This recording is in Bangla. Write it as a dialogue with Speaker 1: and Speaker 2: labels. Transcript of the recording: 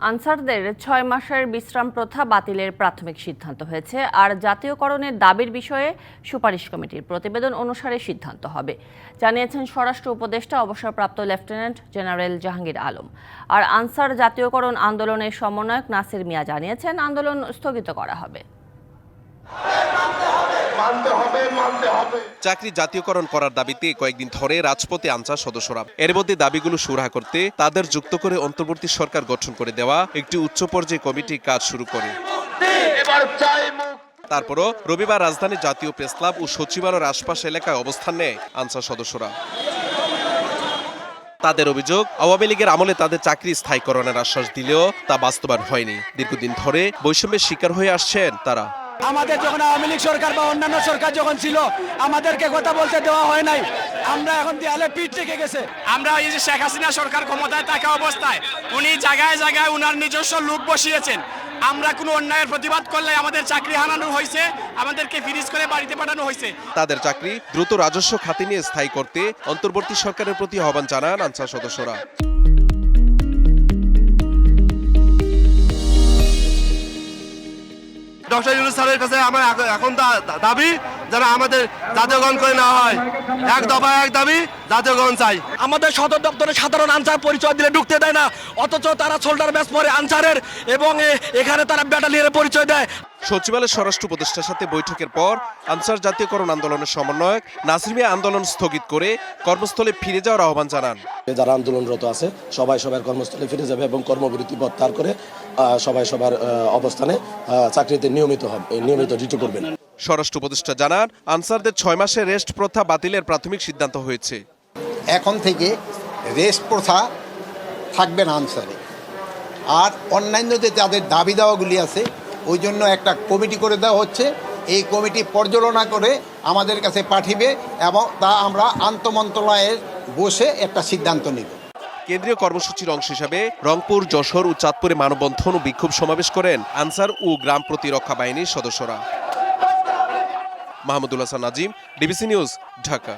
Speaker 1: আনসারদের ৬ মাসের বিশ্রাম প্রথা বাতিলের প্রাথমিক সিদ্ধান্ত হয়েছে, আর জাতীয়করণের দাবির বিষয়ে সুপারিশ কমিটির প্রতিবেদন অনুসারে সিদ্ধান্ত হবে, জানিয়েছেন স্বরাষ্ট্র উপদেষ্টা অবসরপ্রাপ্ত লেফটেন্যান্ট জেনারেল জাহাঙ্গীর আলম। আর আনসার জাতীয়করণ আন্দোলনের সমন্বয়ক নাসির মিয়া জানিয়েছেন, আন্দোলন স্থগিত করা হবে।
Speaker 2: চাকরি জাতীয়করণ করার দাবিতে কয়েকদিন ধরে রাজপথে আনসার সদস্যরা। এর মধ্যে দাবিগুলো সুরাহা করতে তাদের যুক্ত করে অন্তর্বর্তী সরকার গঠন করে দেওয়া একটি উচ্চ পর্যায়ে কমিটি কাজ শুরু করে। তারপরও রবিবার রাজধানীর জাতীয় প্রেসক্লাব ও সচিবালয়ের আশপাশ এলাকায় অবস্থান নেয় আনসার সদস্যরা। তাদের অভিযোগ, আওয়ামী লীগের আমলে তাদের চাকরি স্থায়ীকরণের আশ্বাস দিলেও তা বাস্তবায়ন হয়নি। দীর্ঘদিন ধরে বৈষম্যের শিকার হয়ে আসছেন তারা।
Speaker 3: আমাদের যখন আওয়ামী লীগ সরকার বা অন্যান্য সরকার যখন ছিল, আমাদেরকে কথা বলতে দেওয়া হয় নাই। আমরা এখন দেয়ালে পিঠ থেকে গেছে।
Speaker 4: আমরা এই যে শেখ হাসিনা সরকার ক্ষমতায় থাকা অবস্থায় উনি জায়গায় জায়গায় উনার নিজস্ব লোক বসিয়েছেন। আমরা কোনো অন্যায়ের প্রতিবাদ করলে আমাদের চাকরি হারানো হয়েছে, আমাদেরকে ফ্রিজ করে বাড়িতে পাঠানো হয়েছে।
Speaker 2: তাদের চাকরি দ্রুত রাজস্ব খাতে নিয়ে স্থায়ী করতে অন্তর্বর্তী সরকারের প্রতি আহ্বান জানান আনসার সদস্যরা।
Speaker 5: ডক্টর ইউনূস স্যারের কাছে আমার এখন দাবি যেন আমাদের জাতীয়করণ করে নেওয়া হয়। এক দফা এক দাবি, জাতীয়করণ চাই।
Speaker 3: আমাদের সদর দপ্তরে সাধারণ আনসার পরিচয় দিলে ঢুকতে দেয় না, অথচ তারা শোল্ডার ব্যাচ পরে আনসারের এবং এখানে তারা ব্যাটালিয়নের পরিচয় দেয়।
Speaker 2: সচিবালয়ের স্বরাষ্ট্র উপদেষ্টার সাথে বৈঠকের পর আনসার জাতীয়করণ আন্দোলনের সমন্বয়ক নাসির মিয়া আন্দোলন স্থগিত করে কর্মস্থলে ফিরে যাওয়ার আহ্বান জানান।
Speaker 6: যারা আন্দোলনরত আছে সবাই সবার কর্মস্থলে ফিরে যাবে এবং কর্মবিরতি প্রত্যাহার করে সবাই সবার অবস্থানে চাকরিতে নিয়মিত ডিউটি করবেন।
Speaker 2: স্বরাষ্ট্র উপদেষ্টা জানান, আনসারদের ৬ মাসের রেস্ট প্রথা বাতিলের প্রাথমিক সিদ্ধান্ত হয়েছে।
Speaker 7: এখন থেকে রেস্ট প্রথা থাকবে না আনসারে। আর অন্যান্য যে তাদের দাবি দাওয়াগুলি আছে ওই জন্য একটা কমিটি করে দেওয়া হচ্ছে। এই কমিটি পর্যালোচনা করে আমাদের কাছে পাঠিয়ে এবং তা আমরা আন্তঃমন্ত্রণালয়ে বসে একটা সিদ্ধান্ত নিব।
Speaker 2: কেন্দ্রীয় কর্মসূচির অংশ হিসাবে রংপুর, যশোর ও চাঁদপুরে মানববন্ধন ও বিক্ষোভ সমাবেশ করেন আনসার ও গ্রাম প্রতিরক্ষা বাহিনীর সদস্যরা। Mahmudul Hasan Nazim, DBC news, Dhaka.